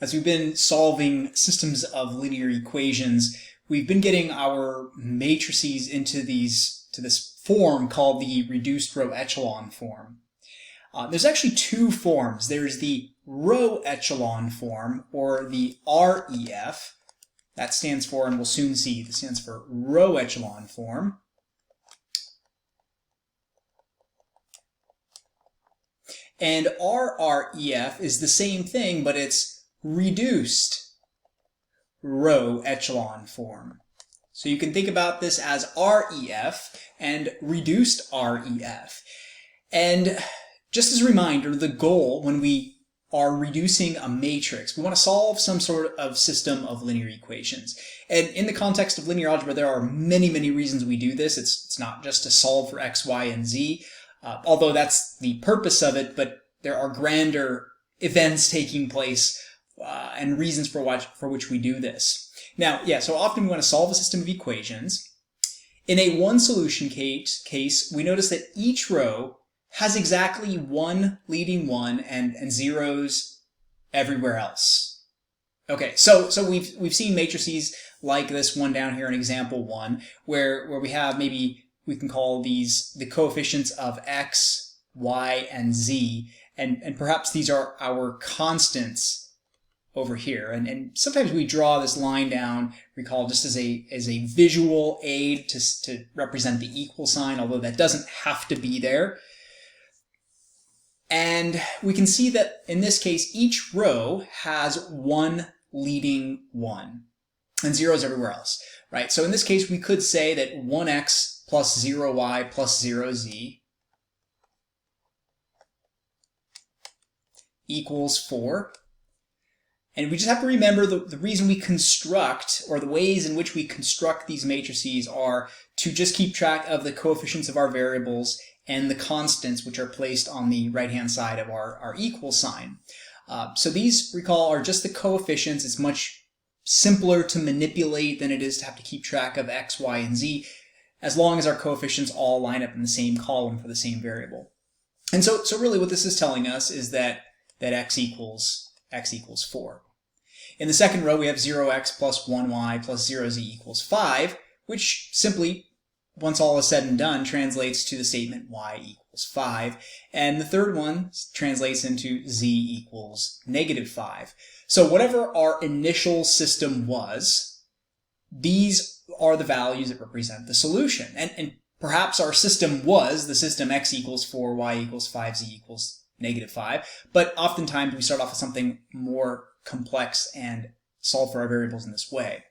as we've been solving systems of linear equations, we've been getting our matrices into this form called the reduced row echelon form. There's actually two forms. There's the row echelon form, or the REF. That stands for, and we'll soon see, this stands for row echelon form. And RREF is the same thing, but it's reduced row echelon form. So you can think about this as REF and reduced REF. And just as a reminder, the goal when we are reducing a matrix, we want to solve some sort of system of linear equations. And in the context of linear algebra, there are many, many reasons we do this. It's not just to solve for x, y, and z, although that's the purpose of it, but there are grander events taking place and reasons for which we do this. Now, so often we want to solve a system of equations. In a one solution case, we notice that each row has exactly one leading one and zeros everywhere else. Okay, so we've seen matrices like this one down here in example 1, where we have, maybe we can call these the coefficients of x, y, and z, and perhaps these are our constants over here. And sometimes we draw this line down, recall, just as a visual aid to represent the equal sign, although that doesn't have to be there. And we can see that in this case, each row has one leading one and zeros everywhere else, right? So in this case, we could say that 1x plus 0y plus 0z equals 4. And we just have to remember the reason we construct, or the ways in which we construct these matrices, are to just keep track of the coefficients of our variables and the constants which are placed on the right-hand side of our equal sign. So these, recall, are just the coefficients. It's much simpler to manipulate than it is to have to keep track of x, y, and z, as long as our coefficients all line up in the same column for the same variable. And so really what this is telling us is that x equals 4. In the second row, we have 0x plus 1y plus 0z equals 5, which simply, once all is said and done, translates to the statement y equals 5. And the third one translates into z equals -5. So whatever our initial system was, these are the values that represent the solution. And perhaps our system was the system x equals 4, y equals 5, z equals -5. But oftentimes we start off with something more complex and solve for our variables in this way.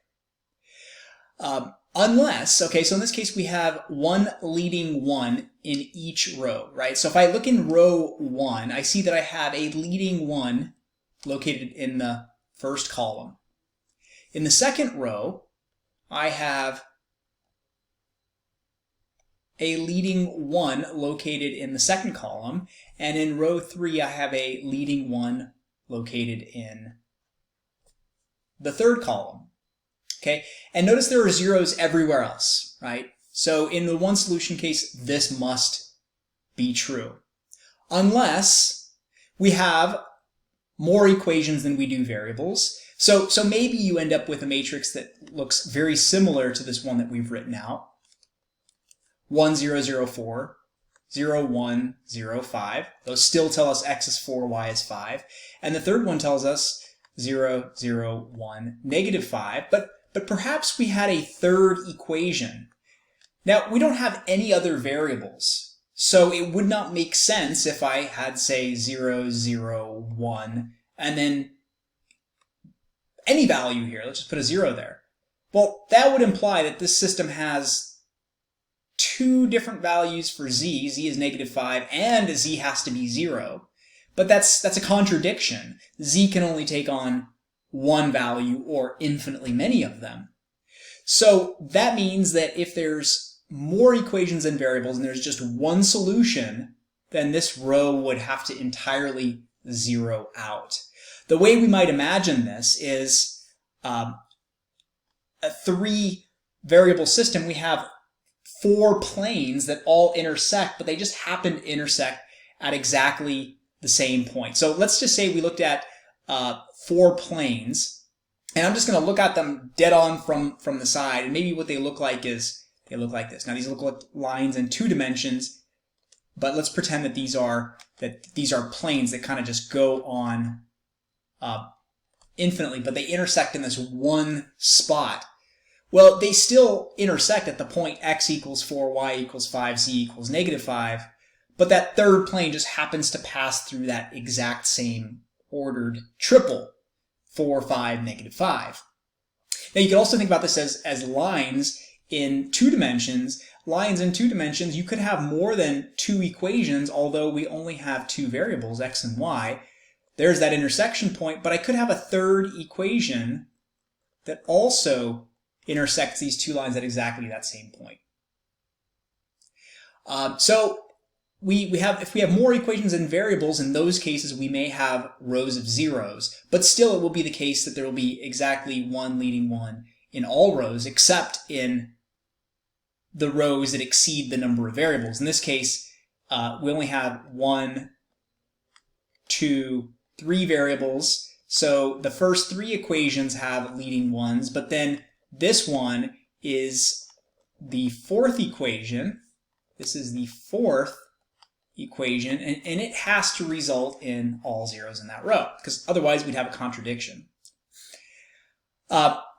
Unless, okay, so in this case we have one leading one in each row, right? So if I look in row 1, I see that I have a leading one located in the first column. In the second row, I have a leading one located in the second column, and in row 3 I have a leading one located in the third column. Okay, and notice there are zeros everywhere else, right? So in the one solution case, this must be true. Unless we have more equations than we do variables. So maybe you end up with a matrix that looks very similar to this one that we've written out. 1, 0, 0, 4, 0, 1, 0, 5. Those still tell us x is 4, y is 5. And the third one tells us 0, 0, 1, -5. But perhaps we had a third equation. Now, we don't have any other variables, so it would not make sense if I had, say, 0, 0, 1, and then any value here. Let's just put a 0 there. Well, that would imply that this system has two different values for z. Z is -5, and z has to be 0. But that's a contradiction. Z can only take on one value or infinitely many of them. So that means that if there's more equations than variables and there's just one solution, then this row would have to entirely zero out. The way we might imagine this is a 3-variable system. We have 4 planes that all intersect, but they just happen to intersect at exactly the same point. So let's just say we looked at 4 planes, and I'm just going to look at them dead on from the side, and maybe what they look like is they look like this. Now these look like lines in 2 dimensions, but let's pretend that these are planes that kind of just go on infinitely, but they intersect in this one spot. Well, they still intersect at the point x equals 4, y equals 5, z equals -5, but that third plane just happens to pass through that exact same ordered triple, 4, 5, -5. Now you can also think about this as lines in 2 dimensions. Lines in 2 dimensions, you could have more than 2 equations, although we only have 2 variables, x and y. There's that intersection point, but I could have a third equation that also intersects these 2 lines at exactly that same point. So if we have more equations and variables, in those cases we may have rows of zeros, but still it will be the case that there will be exactly one leading one in all rows, except in the rows that exceed the number of variables. In this case, we only have 1, 2, 3 variables, so the first 3 equations have leading ones, but then this one is the 4th equation. This is the 4th equation, and it has to result in all zeros in that row, because otherwise we'd have a contradiction.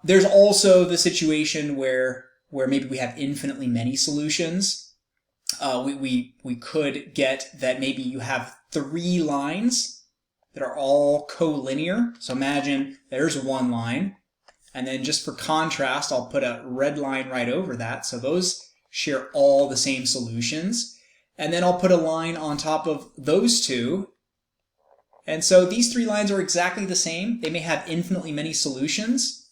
There's also the situation where maybe we have infinitely many solutions. We could get that maybe you have 3 lines that are all collinear. So imagine there's one line, and then just for contrast, I'll put a red line right over that. So those share all the same solutions. And then I'll put a line on top of those 2. And so these 3 lines are exactly the same. They may have infinitely many solutions.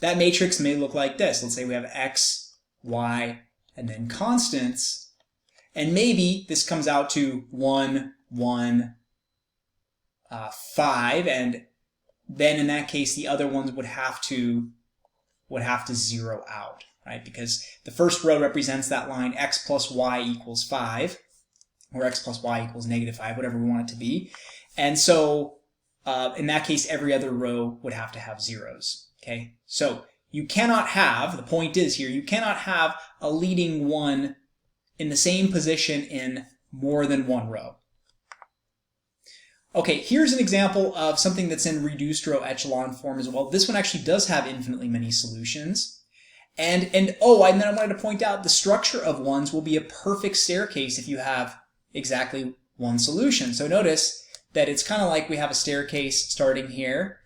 That matrix may look like this. Let's say we have x, y, and then constants. And maybe this comes out to 1, 1, 5, and then in that case the other ones would have to zero out, right? Because the first row represents that line x plus y equals 5, or x plus y equals -5, whatever we want it to be. And so in that case every other row would have to have zeros. Okay, so you cannot have, the point is here, you cannot have a leading one in the same position in more than one row. Okay, here's an example of something that's in reduced row echelon form as well. This one actually does have infinitely many solutions. And then I wanted to point out the structure of ones will be a perfect staircase if you have exactly one solution. So notice that it's kind of like we have a staircase starting here.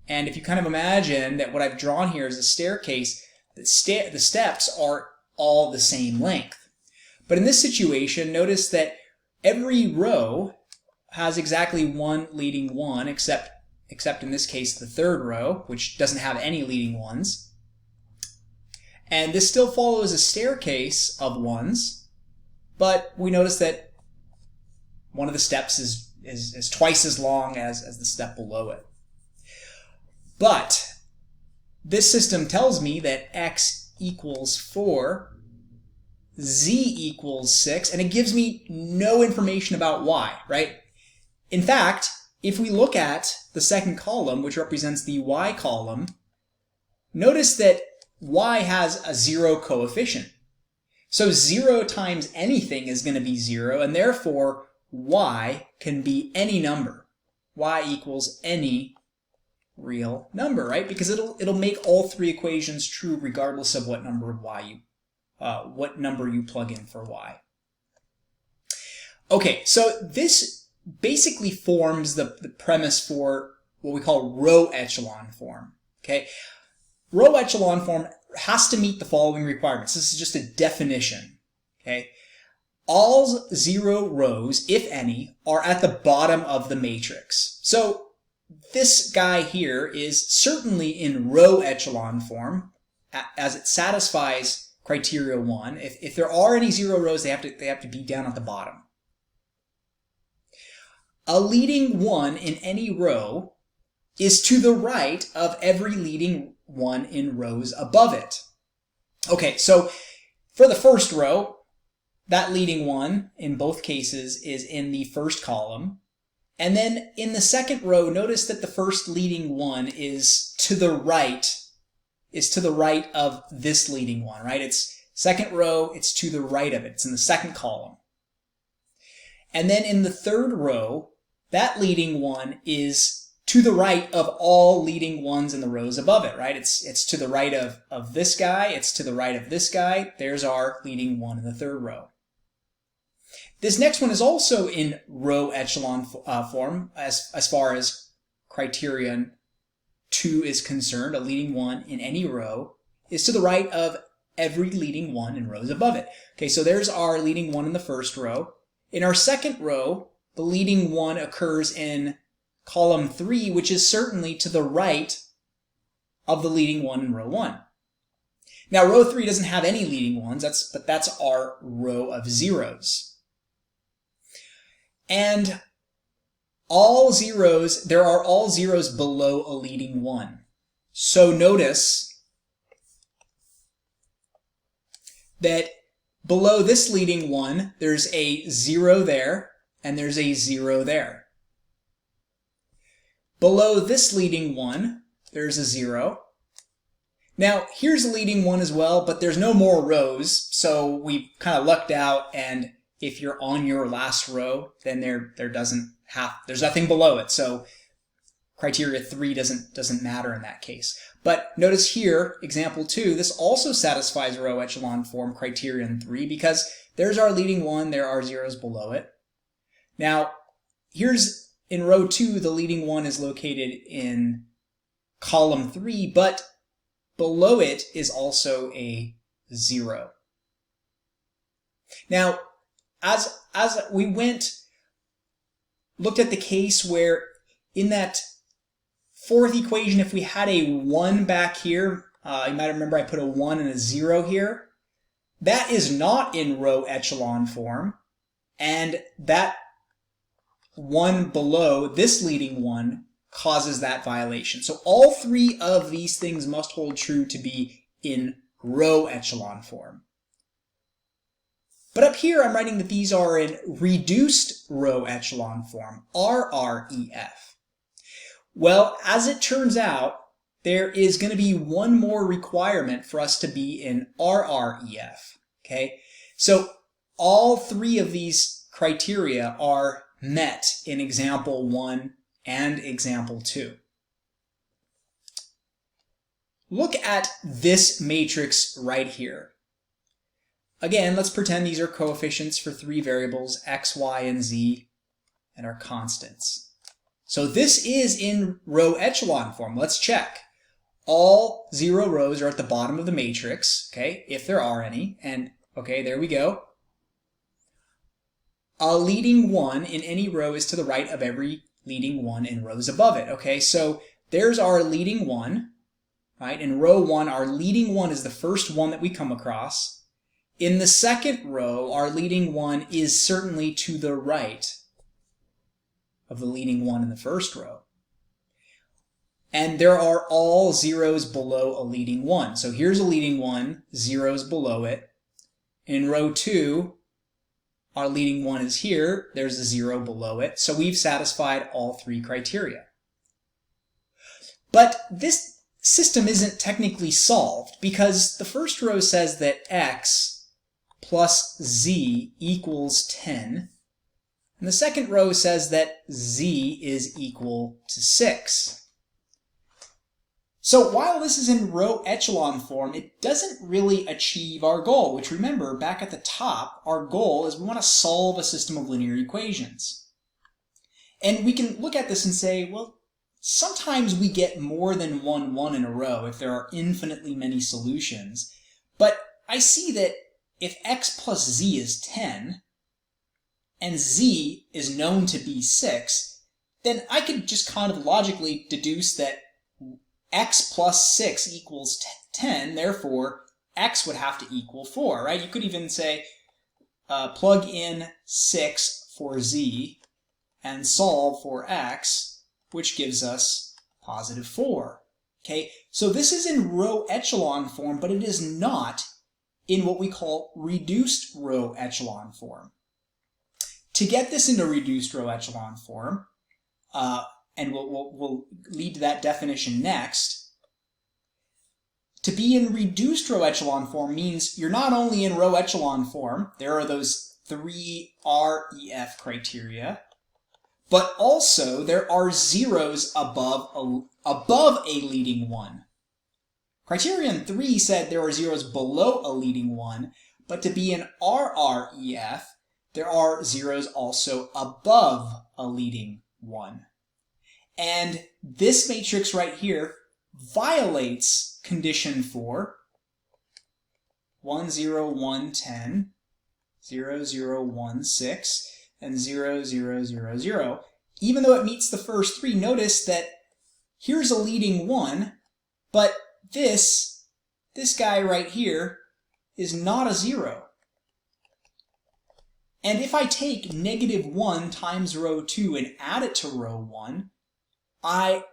And if you kind of imagine that what I've drawn here is a staircase, the steps are all the same length. But in this situation, notice that every row has exactly one leading one, except in this case the third row, which doesn't have any leading ones. And this still follows a staircase of ones, but we notice that one of the steps is twice as long as the step below it. But this system tells me that x equals 4, z equals 6, and it gives me no information about y, right? In fact, if we look at the second column, which represents the y column, notice that y has a 0 coefficient. So 0 times anything is going to be 0, and therefore y can be any number. Y equals any real number, right? Because it'll make all 3 equations true regardless of what number of y what number you plug in for y. Okay, so this basically forms the premise for what we call row echelon form. Okay, row echelon form has to meet the following requirements. This is just a definition. Okay, all 0 rows, if any, are at the bottom of the matrix. So this guy here is certainly in row echelon form, as it satisfies criteria 1. If there are any 0 rows, they have to be down at the bottom. A leading 1 in any row is to the right of every leading 1 in rows above it. Okay, so for the first row, that leading 1 in both cases is in the first column. And then in the second row, notice that the first leading one is to the right of this leading one, right? It's second row, it's to the right of it. It's in the second column. And then in the third row, that leading one is to the right of all leading ones in the rows above it, right? It's to the right of this guy, it's to the right of this guy. There's our leading one in the third row. This next one is also in row echelon form as far as criterion 2 is concerned. A leading one in any row is to the right of every leading one in rows above it. Okay, so there's our leading one in the first row. In our second row, the leading one occurs in column 3, which is certainly to the right of the leading one in row 1. Now, row 3 doesn't have any leading ones, but that's our row of zeros. And all zeros, there are all zeros below a leading one. So notice that below this leading one, there's a 0 there, and there's a 0 there. Below this leading one, there's a 0. Now, here's a leading one as well, but there's no more rows, so we kind of lucked out, and if you're on your last row, then there's nothing below it. So criteria 3 doesn't matter in that case. But notice here, example 2, this also satisfies row echelon form criterion 3 because there's our leading one, there are zeros below it. Now, here's in row 2, the leading one is located in column 3, but below it is also a 0. Now, as we looked at the case where in that fourth equation, if we had a 1 back here, you might remember I put a 1 and a 0 here. That is not in row echelon form, and that 1 below this leading one causes that violation. So all 3 of these things must hold true to be in row echelon form. But up here, I'm writing that these are in reduced row echelon form, RREF. Well, as it turns out, there is going to be one more requirement for us to be in RREF. Okay, so all 3 of these criteria are met in example 1 and example 2. Look at this matrix right here. Again, let's pretend these are coefficients for 3 variables, x, y, and z, and are constants. So this is in row echelon form. Let's check. All 0 rows are at the bottom of the matrix, okay, if there are any, and okay, there we go. A leading one in any row is to the right of every leading one in rows above it, okay? So there's our leading one, right? In row 1, our leading one is the first one that we come across. In the second row, our leading one is certainly to the right of the leading one in the first row. And there are all zeros below a leading one. So here's a leading one, zeros below it. In row 2, our leading one is here, there's a 0 below it. So we've satisfied all 3 criteria. But this system isn't technically solved because the first row says that x plus z equals 10, and the second row says that z is equal to 6. So while this is in row echelon form, it doesn't really achieve our goal, which remember, back at the top, our goal is we want to solve a system of linear equations. And we can look at this and say, well, sometimes we get more than one 1 in a row if there are infinitely many solutions, but I see that if x plus z is 10, and z is known to be 6, then I could just kind of logically deduce that x plus 6 equals 10, therefore x would have to equal 4, right? You could even say plug in 6 for z and solve for x, which gives us positive 4. Okay, so this is in row echelon form, but it is not in what we call reduced row echelon form. To get this into reduced row echelon form, and we'll lead to that definition next. To be in reduced row echelon form means you're not only in row echelon form, there are those 3 REF criteria, but also there are zeros above a leading 1. Criterion 3 said there are zeros below a leading 1, but to be in RREF, there are zeros also above a leading 1. And this matrix right here violates condition 4, 1, 0, 1, 10, 0, 0, 1, 6, and 0, 0, 0, 0. Even though it meets the first 3, notice that here's a leading 1, but this guy right here is not a 0. And if I take -1 times row 2 and add it to row 1, I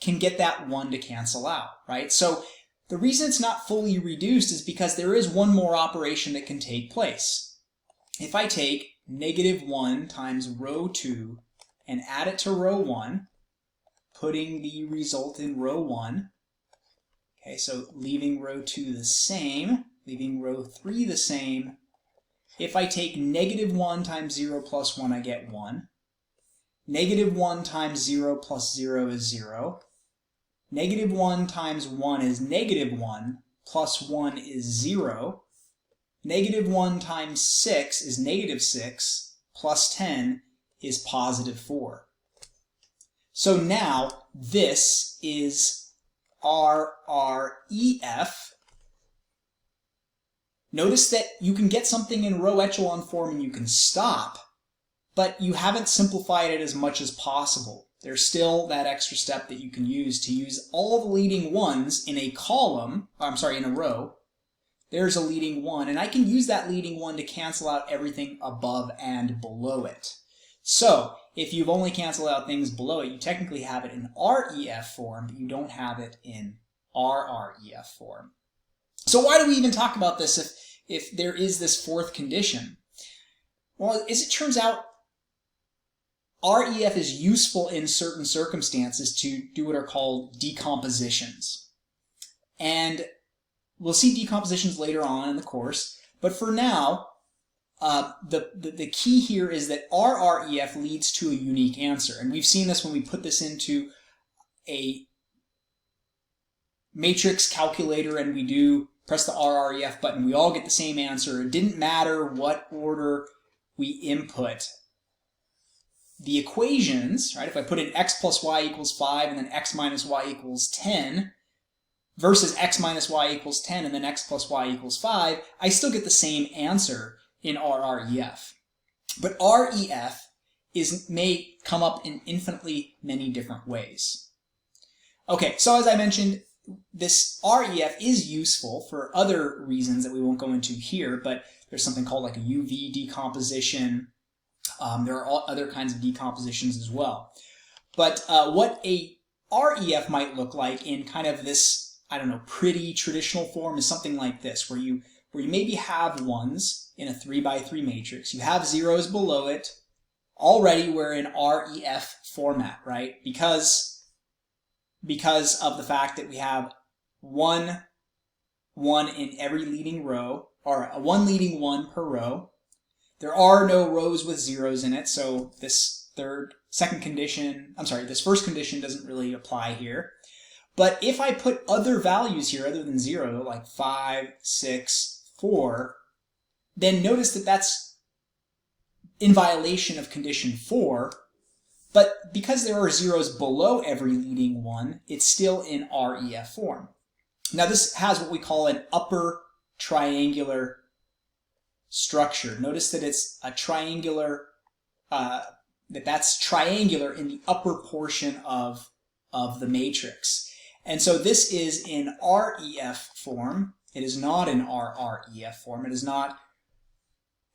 can get that 1 to cancel out, right? So the reason it's not fully reduced is because there is one more operation that can take place. If I take -1 times row 2 and add it to row 1, putting the result in row 1, okay, so leaving row 2 the same, leaving row 3 the same. If I take -1 times 0 plus 1, I get 1. -1 times 0 plus 0 is 0. -1 times 1 is -1, plus 1 is 0. -1 times 6 is -6, plus 10 is +4. So now this is RREF. Notice that you can get something in row echelon form and you can stop, but you haven't simplified it as much as possible. There's still that extra step that you can use all the leading 1s in a column, in a row. There's a leading 1, and I can use that leading 1 to cancel out everything above and below it. So if you've only canceled out things below it, you technically have it in REF form, but you don't have it in RREF form. So why do we even talk about this if there is this fourth condition? Well, as it turns out, REF is useful in certain circumstances to do what are called decompositions. And we'll see decompositions later on in the course, but for now, the key here is that RREF leads to a unique answer. And we've seen this when we put this into a matrix calculator and we press the RREF button, we all get the same answer. It didn't matter what order we input. The equations, right, if I put in x plus y equals 5 and then x minus y equals 10 versus x minus y equals 10 and then x plus y equals 5, I still get the same answer in RREF. But REF may come up in infinitely many different ways. Okay, so as I mentioned, this REF is useful for other reasons that we won't go into here, but there's something called like a UV decomposition. There are other kinds of decompositions as well. But what a REF might look like in kind of this, I don't know, pretty traditional form is something like this, where you maybe have 1s in a 3x3 matrix. You have zeros below it. Already we're in REF format, right? Because of the fact that we have one in every leading row, or one leading 1 per row. There are no rows with zeros in it, so this first condition doesn't really apply here. But if I put other values here other than 0, like 5, 6, 4, then notice that that's in violation of condition 4, but because there are zeros below every leading 1, it's still in REF form. Now this has what we call an upper triangular structure. Notice that it's a triangular, that's triangular in the upper portion of the matrix. And so this is in REF form. It is not in RREF form. It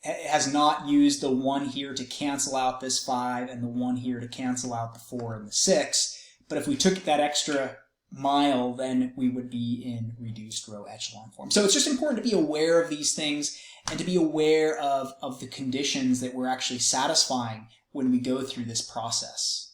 has not used the 1 here to cancel out this 5 and the 1 here to cancel out the 4 and the 6. But if we took that extra mile, then we would be in reduced row echelon form. So it's just important to be aware of these things and to be aware of the conditions that we're actually satisfying when we go through this process.